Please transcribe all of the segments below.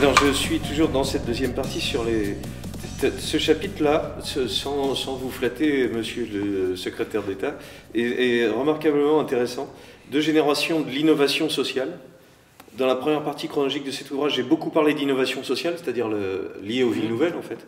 Alors je suis toujours dans cette deuxième partie sur ce chapitre-là, sans vous flatter, monsieur le secrétaire d'État, est remarquablement intéressant. Deux générations de l'innovation sociale. Dans la première partie chronologique de cet ouvrage, j'ai beaucoup parlé d'innovation sociale, c'est-à-dire liée aux villes nouvelles en fait.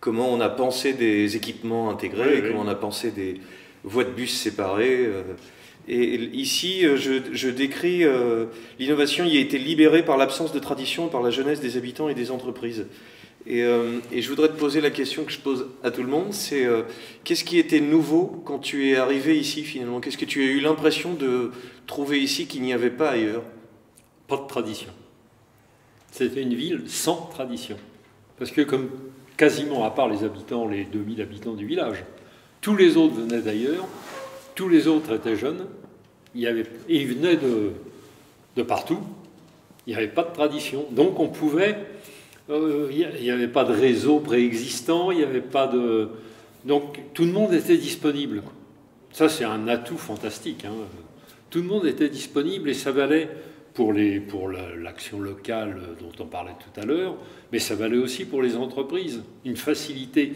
Comment on a pensé des équipements intégrés, comment on a pensé des voies de bus séparées. Et ici, je décris l'innovation y a été libérée par l'absence de tradition, par la jeunesse des habitants et des entreprises. Et je voudrais te poser la question que je pose à tout le monde, c'est qu'est-ce qui était nouveau quand tu es arrivé ici finalement? Qu'est-ce que tu as eu l'impression de trouver ici qu'il n'y avait pas ailleurs? Pas de tradition. C'était une ville sans tradition. Parce que comme quasiment, à part les habitants, les 2000 habitants du village, tous les autres venaient d'ailleurs, tous les autres étaient jeunes, et ils venaient de partout, il n'y avait pas de tradition. Donc on pouvait... il n'y avait pas de réseau préexistant, il n'y avait pas de... Donc tout le monde était disponible. Ça, c'est un atout fantastique. Hein. Tout le monde était disponible et ça valait pour l'action locale dont on parlait tout à l'heure, mais ça valait aussi pour les entreprises. Une facilité.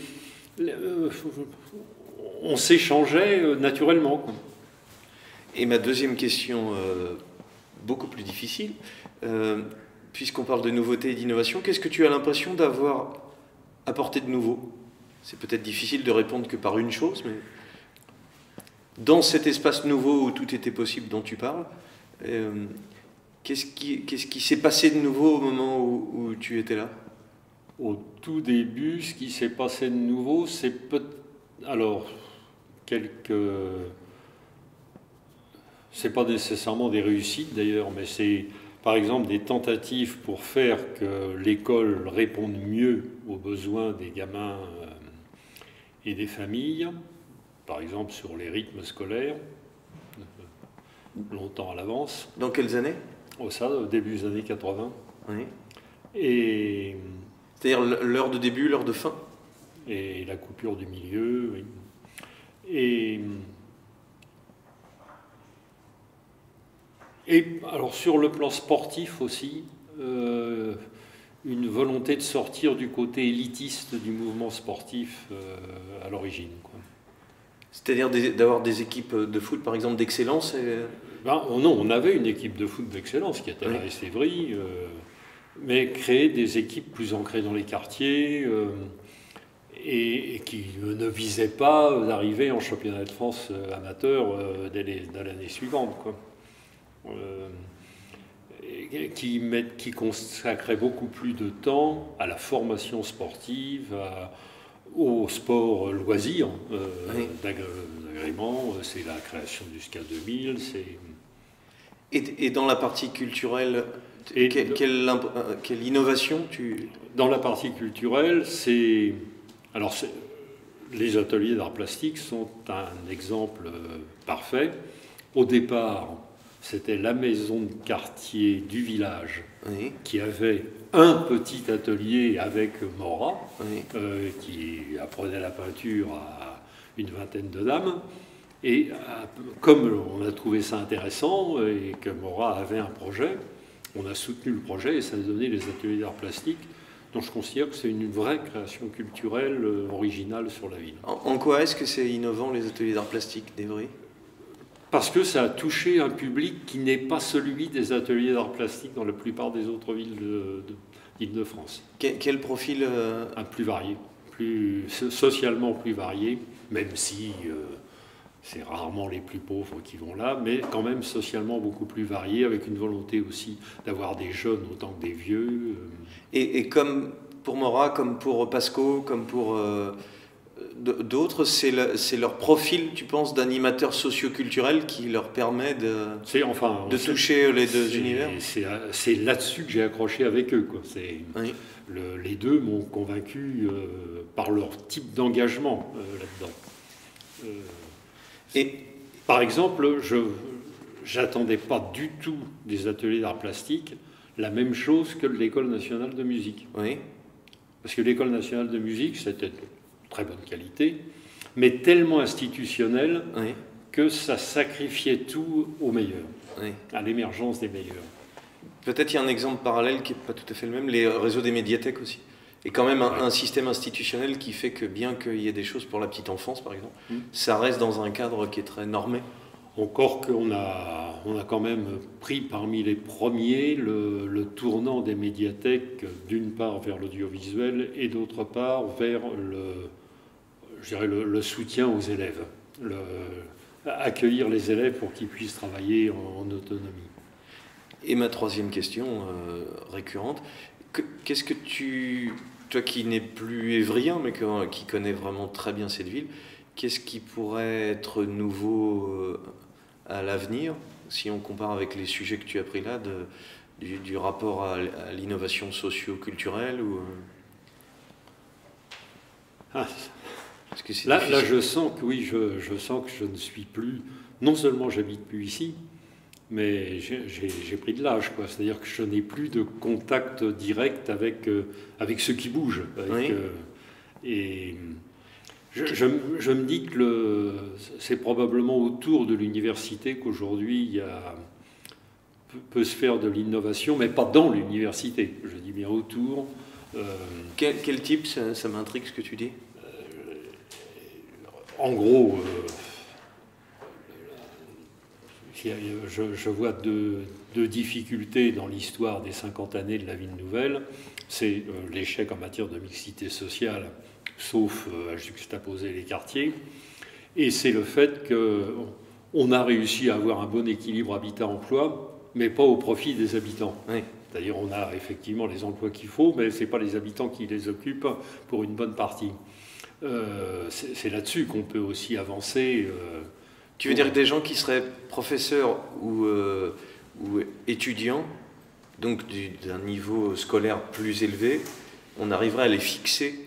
On s'échangeait naturellement. Et ma deuxième question, beaucoup plus difficile, puisqu'on parle de nouveauté et d'innovation, qu'est-ce que tu as l'impression d'avoir apporté de nouveau? C'est peut-être difficile de répondre que par une chose, mais dans cet espace nouveau où tout était possible dont tu parles, qu'est-ce qui s'est passé de nouveau au moment où tu étais là? Au tout début, ce qui s'est passé de nouveau, c'est alors c'est pas nécessairement des réussites d'ailleurs, mais c'est par exemple des tentatives pour faire que l'école réponde mieux aux besoins des gamins et des familles, par exemple sur les rythmes scolaires, longtemps à l'avance. Dans quelles années? Ça, au début des années 80. Oui. Et... C'est-à-dire l'heure de début, l'heure de fin? Et la coupure du milieu, oui. Et alors sur le plan sportif aussi, une volonté de sortir du côté élitiste du mouvement sportif à l'origine. C'est-à-dire d'avoir des équipes de foot, par exemple, d'excellence non, on avait une équipe de foot d'excellence qui était à la Sévry, mais créer des équipes plus ancrées dans les quartiers et qui ne visaient pas d'arriver en championnat de France amateur dès l'année suivante, quoi. Qui consacrait beaucoup plus de temps à la formation sportive, au sport loisir, d'agrément, c'est la création du SCA 2000. Et dans la partie culturelle, quelle innovation Dans la partie culturelle, les ateliers d'art plastique sont un exemple parfait. Au départ, c'était la maison de quartier du village qui avait un petit atelier avec Maura, qui apprenait la peinture à une vingtaine de dames. Et comme on a trouvé ça intéressant et que Maura avait un projet, on a soutenu le projet et ça a donné les ateliers d'art plastique. Donc je considère que c'est une vraie création culturelle originale sur la ville. En quoi est-ce que c'est innovant, les ateliers d'art plastique d'Évry? Parce que ça a touché un public qui n'est pas celui des ateliers d'art plastique dans la plupart des autres villes d'Île-de-France. Quel profil plus varié, socialement plus varié, même si c'est rarement les plus pauvres qui vont là, mais quand même socialement beaucoup plus varié, avec une volonté aussi d'avoir des jeunes autant que des vieux. Et comme pour Maura, comme pour Pasco, comme pour... d'autres, c'est leur profil, tu penses, d'animateur socio-culturel qui leur permet de toucher les deux univers? C'est là-dessus que j'ai accroché avec eux, quoi. Les deux m'ont convaincu par leur type d'engagement là-dedans. Par exemple, je n'attendais pas du tout des ateliers d'art plastique la même chose que l'École nationale de musique. Oui. Parce que l'École nationale de musique, c'était très bonne qualité, mais tellement institutionnel que ça sacrifiait tout aux meilleurs, à l'émergence des meilleurs. Peut-être il y a un exemple parallèle qui n'est pas tout à fait le même, les réseaux des médiathèques aussi. Et quand même un système institutionnel qui fait que bien qu'il y ait des choses pour la petite enfance, par exemple, ça reste dans un cadre qui est très normé. Encore qu'on a quand même pris parmi les premiers le tournant des médiathèques, d'une part vers l'audiovisuel et d'autre part vers le soutien aux élèves, accueillir les élèves pour qu'ils puissent travailler en autonomie. Et ma troisième question récurrente, qu'est-ce que toi qui n'es plus évrien mais qui connais vraiment très bien cette ville, qu'est-ce qui pourrait être nouveau à l'avenir, si on compare avec les sujets que tu as pris là, du rapport à l'innovation socio-culturelle ou... Là, je sens que oui, je sens que je ne suis plus... Non seulement j'habite plus ici, mais j'ai pris de l'âge, quoi. C'est-à-dire que je n'ai plus de contact direct avec ceux qui bougent. Et je me dis que c'est probablement autour de l'université qu'aujourd'hui peut se faire de l'innovation, mais pas dans l'université. Je dis bien autour. Quel type, ça m'intrigue ce que tu dis. En gros, je vois deux difficultés dans l'histoire des 50 années de la ville nouvelle. C'est l'échec en matière de mixité sociale, sauf à juxtaposer les quartiers. Et c'est le fait qu'on a réussi à avoir un bon équilibre habitat-emploi, mais pas au profit des habitants. Oui. C'est-à-dire on a effectivement les emplois qu'il faut, mais ce n'est pas les habitants qui les occupent pour une bonne partie. C'est là-dessus qu'on peut aussi avancer. Tu veux dire que des gens qui seraient professeurs ou étudiants, donc d'un niveau scolaire plus élevé, on arriverait à les fixer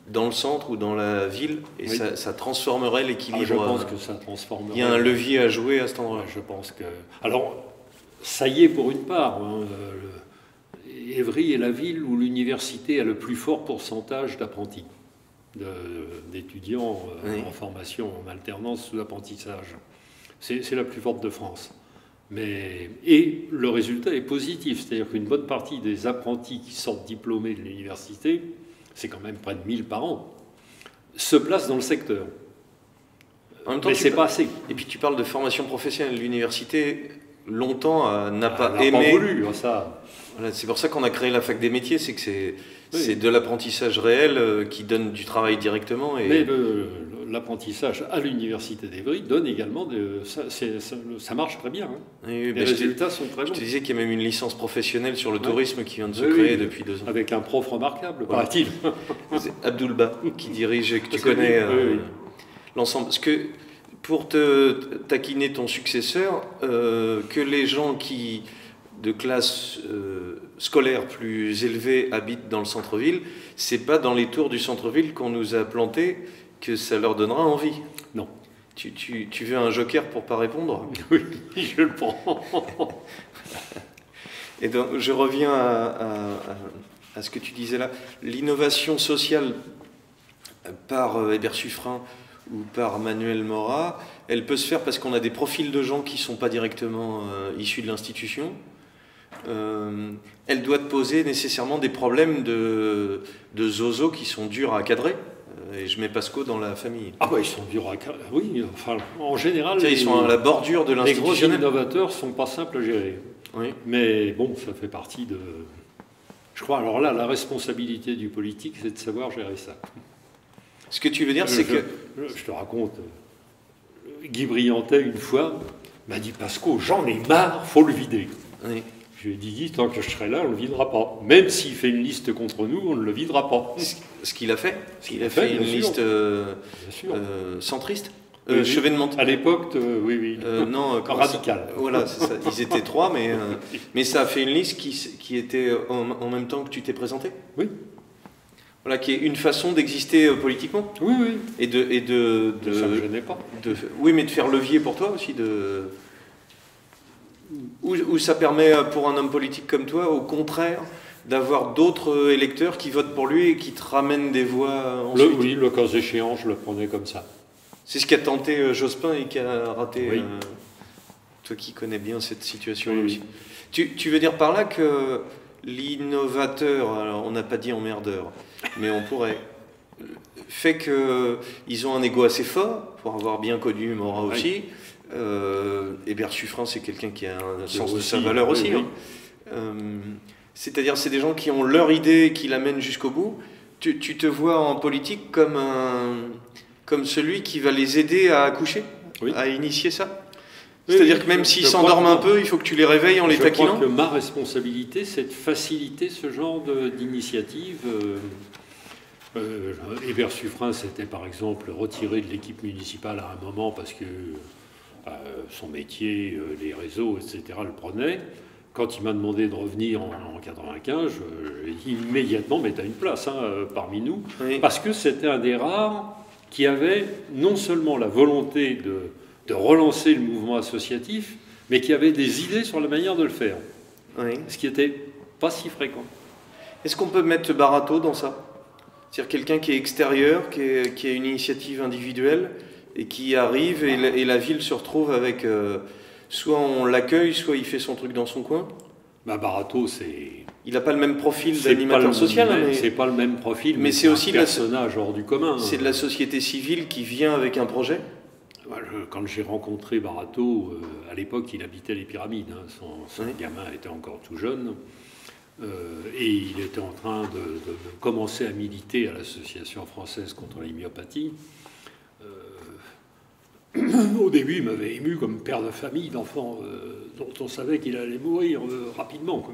dans le centre ou dans la ville, et oui. ça transformerait l'équilibre. Je pense que ça transformerait. Il y a un levier à jouer à cet endroit. Je pense que... Alors, ça y est pour une part. Évry est la ville où l'université a le plus fort pourcentage d'apprentis, d'étudiants oui. en formation, en alternance ou apprentissage. C'est la plus forte de France. Et le résultat est positif, c'est-à-dire qu'une bonne partie des apprentis qui sortent diplômés de l'université, c'est quand même près de 1000 par an, se placent dans le secteur. En même temps, mais c'est pas assez. Et puis tu parles de formation professionnelle. L'université, longtemps, n'a pas aimé... pas voulu, ça. Voilà, c'est pour ça qu'on a créé la fac des métiers, c'est que c'est de l'apprentissage réel qui donne du travail directement. Mais l'apprentissage à l'université d'Évry donne également... ça marche très bien. Hein. Oui, les résultats sont très bons. Je te disais qu'il y a même une licence professionnelle sur le tourisme qui vient de se créer depuis 2 ans. Avec un prof remarquable, voilà. Paraît-il. C'est Abdoulba qui dirige, que tu connais l'ensemble. Parce que pour taquiner ton successeur, que les gens de classe scolaire plus élevée habitent dans le centre-ville, c'est pas dans les tours du centre-ville qu'on nous a plantés que ça leur donnera envie. Non. Tu veux un joker pour pas répondre? Oui, je le prends. Et donc, je reviens à ce que tu disais là. L'innovation sociale par Hébert Suffren ou par Manuel Mora, elle peut se faire parce qu'on a des profils de gens qui ne sont pas directement issus de l'institution. Elle doit te poser nécessairement des problèmes de zozo qui sont durs à cadrer. Et je mets Pasco dans la famille. Ah bah ils sont durs à cadrer. Oui, enfin, en général... Ils sont à la bordure de l'institutionnel. Les gros innovateurs ne sont pas simples à gérer. Oui. Mais bon, ça fait partie de... Je crois, alors là, la responsabilité du politique, c'est de savoir gérer ça. Ce que tu veux dire, c'est que... Je te raconte, Guy Briantais, une fois, m'a dit « Pasco, j'en ai marre, faut le vider. Oui. » Je lui ai dit « Tant que je serai là, on ne le videra pas. Même s'il fait une liste contre nous, on ne le videra pas. » Ce qu'il a fait. Il a fait une liste centriste. Chevènement. À l'époque, oui. Non, radical. Voilà, c'est ça. Ils étaient 3, mais ça a fait une liste qui était en même temps que tu t'es présenté. Oui. Voilà, qui est une façon d'exister politiquement. Oui. Et ça ne me gênait pas. Oui, mais de faire levier pour toi aussi. Ou ça permet pour un homme politique comme toi, au contraire, d'avoir d'autres électeurs qui votent pour lui et qui te ramènent des voix ensuite. Oui, le cas échéant, je le prenais comme ça. C'est ce qu'a tenté Jospin et qui a raté. Oui. Toi qui connais bien cette situation Oui, aussi. Tu veux dire par là que l'innovateur, alors on n'a pas dit emmerdeur, mais on pourrait, fait qu'ils ont un ego assez fort, pour avoir bien connu Maurras aussi. Hébert Suffren, c'est quelqu'un qui a un sens de sa valeur aussi. Oui. C'est-à-dire, c'est des gens qui ont leur idée et qui l'amènent jusqu'au bout. Tu te vois en politique comme celui qui va les aider à accoucher, à initier ça. C'est-à-dire que même s'ils s'endorment un peu, il faut que tu les réveilles en les taquinant. Je crois que ma responsabilité, c'est de faciliter ce genre d'initiative. Hébert Suffren s'était par exemple retiré de l'équipe municipale à un moment parce que son métier, les réseaux, etc. le prenaient. Quand il m'a demandé de revenir en 95, j'ai dit immédiatement, mais tu as une place parmi nous, parce que c'était un des rares qui avait non seulement la volonté de relancer le mouvement associatif, mais qui avait des idées sur la manière de le faire. Ce qui n'était pas si fréquent. Est-ce qu'on peut mettre Barato dans ça? C'est-à-dire quelqu'un qui est extérieur, qui a une initiative individuelle, et qui arrive, et la ville se retrouve avec... soit on l'accueille, soit il fait son truc dans son coin. Barato, c'est... Il n'a pas le même profil d'animateur social. Mais c'est pas le même profil, mais c'est aussi un personnage hors du commun. C'est de la société civile qui vient avec un projet. Quand j'ai rencontré Barato, à l'époque, il habitait les Pyramides. Son gamin était encore tout jeune. Et il était en train de commencer à militer à l'Association française contre la myopathie. Au début, il m'avait ému comme père de famille d'enfants dont on savait qu'il allait mourir rapidement.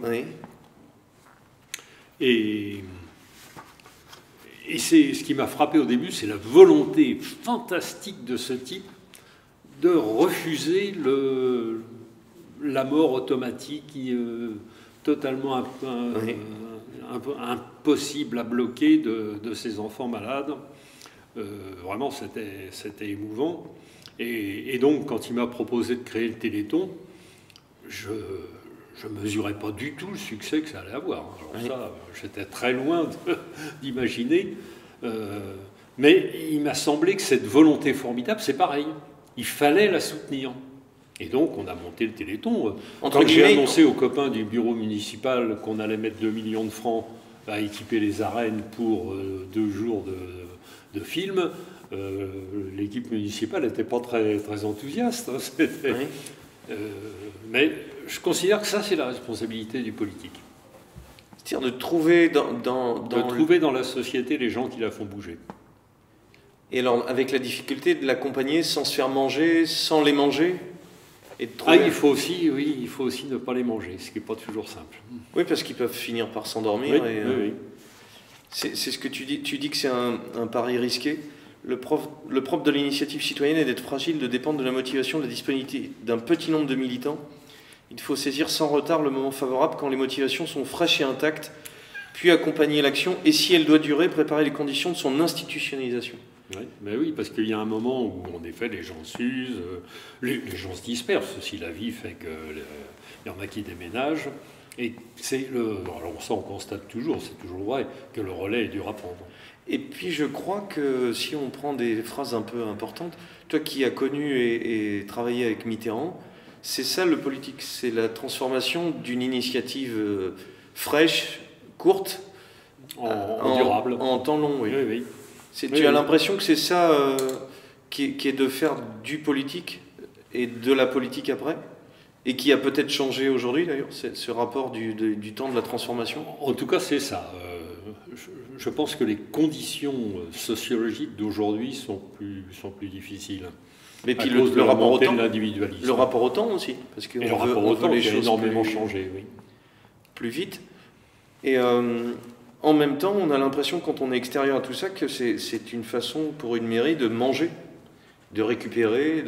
Et c'est ce qui m'a frappé au début, c'est la volonté fantastique de ce type de refuser la mort automatique totalement impossible à bloquer de ces enfants malades. Vraiment, c'était émouvant. Et donc, quand il m'a proposé de créer le Téléthon, je ne mesurais pas du tout le succès que ça allait avoir. Alors ça, j'étais très loin d'imaginer. Mais il m'a semblé que cette volonté formidable, c'est pareil. Il fallait la soutenir. Et donc, on a monté le Téléthon. Quand j'ai annoncé aux copains du bureau municipal qu'on allait mettre 2 millions de francs à équiper les arènes pour 2 jours de films, l'équipe municipale n'était pas très, très enthousiaste. Mais je considère que ça, c'est la responsabilité du politique. C'est-à-dire de trouver dans la société les gens qui la font bouger. Et alors, avec la difficulté de l'accompagner sans se faire manger, sans les manger et de trouver... il faut aussi ne pas les manger, ce qui n'est pas toujours simple. Oui, parce qu'ils peuvent finir par s'endormir. Oui. C'est ce que tu dis. Tu dis que c'est un pari risqué. Le propre de l'initiative citoyenne est d'être fragile, de dépendre de la motivation, de la disponibilité d'un petit nombre de militants. Il faut saisir sans retard le moment favorable quand les motivations sont fraîches et intactes, puis accompagner l'action, et si elle doit durer, préparer les conditions de son institutionnalisation. Oui, parce qu'il y a un moment où, en effet, les gens s'usent, les gens se dispersent. Si la vie fait qu'il y en a qui déménagent. Et alors ça, on constate toujours, c'est toujours vrai, que le relais est dur à prendre. Et puis je crois que si on prend des phrases un peu importantes, toi qui as connu et travaillé avec Mitterrand, c'est ça le politique, c'est la transformation d'une initiative fraîche, courte, durable. En temps long. Oui. Tu as l'impression que c'est ça qui est de faire du politique et de la politique après, et qui a peut-être changé aujourd'hui d'ailleurs, ce rapport du temps de la transformation. En tout cas, c'est ça. Je pense que les conditions sociologiques d'aujourd'hui sont plus difficiles. Mais puis le rapport au temps, l'individualisme. Le rapport au temps aussi, parce que le rapport au temps a énormément changé, plus vite. Et en même temps, on a l'impression, quand on est extérieur à tout ça, que c'est une façon pour une mairie de manger, de récupérer,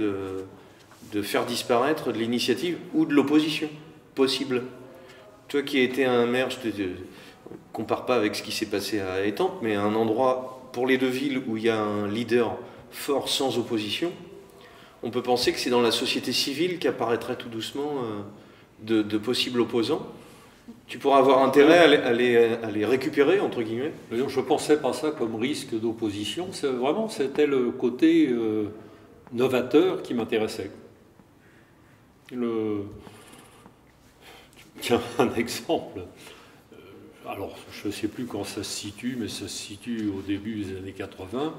de faire disparaître de l'initiative ou de l'opposition possible. Toi qui as été un maire, je te compare pas avec ce qui s'est passé à Étampes, mais un endroit pour les deux villes où il y a un leader fort sans opposition, on peut penser que c'est dans la société civile qu'apparaîtraient tout doucement de possibles opposants. Tu pourras avoir intérêt à les récupérer, entre guillemets. Je ne pensais pas ça comme risque d'opposition. C'était le côté novateur qui m'intéressait. Tiens, un exemple. Alors, je ne sais plus quand ça se situe, mais ça se situe au début des années 80.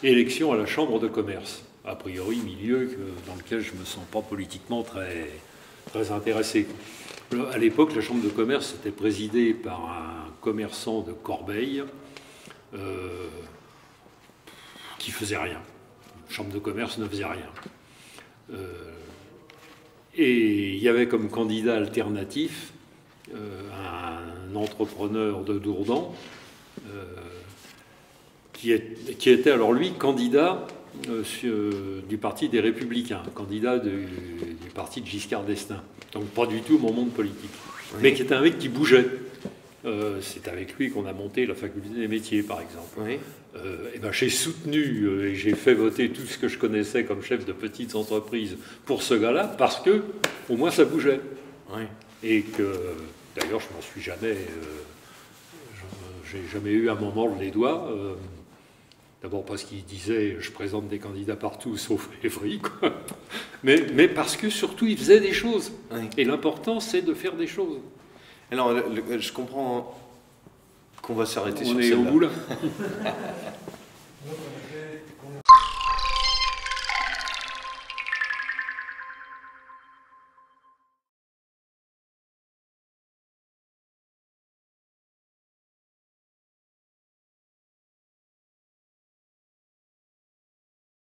Élection à la Chambre de commerce. A priori, milieu dans lequel je ne me sens pas politiquement très, très intéressé. À l'époque, la Chambre de commerce était présidée par un commerçant de Corbeil qui faisait rien. La Chambre de commerce ne faisait rien. Et il y avait comme candidat alternatif un entrepreneur de Dourdan qui était alors lui candidat du Parti des Républicains, candidat du parti de Giscard d'Estaing. Donc pas du tout mon monde politique. Oui. Mais qui était un mec qui bougeait. C'est avec lui qu'on a monté la faculté des métiers, par exemple. Oui. Et ben, j'ai soutenu et j'ai fait voter tout ce que je connaissais comme chef de petites entreprises pour ce gars-là, parce que au moins ça bougeait. Oui. Et que, d'ailleurs, je m'en suis jamais... j'ai jamais eu à m'en mordre les doigts. D'abord parce qu'il disait « je présente des candidats partout, sauf Évry », mais parce que surtout il faisait des choses. Oui. Et l'important, c'est de faire des choses. Alors, je comprends qu'on va s'arrêter sur celle-là. On est au bout là.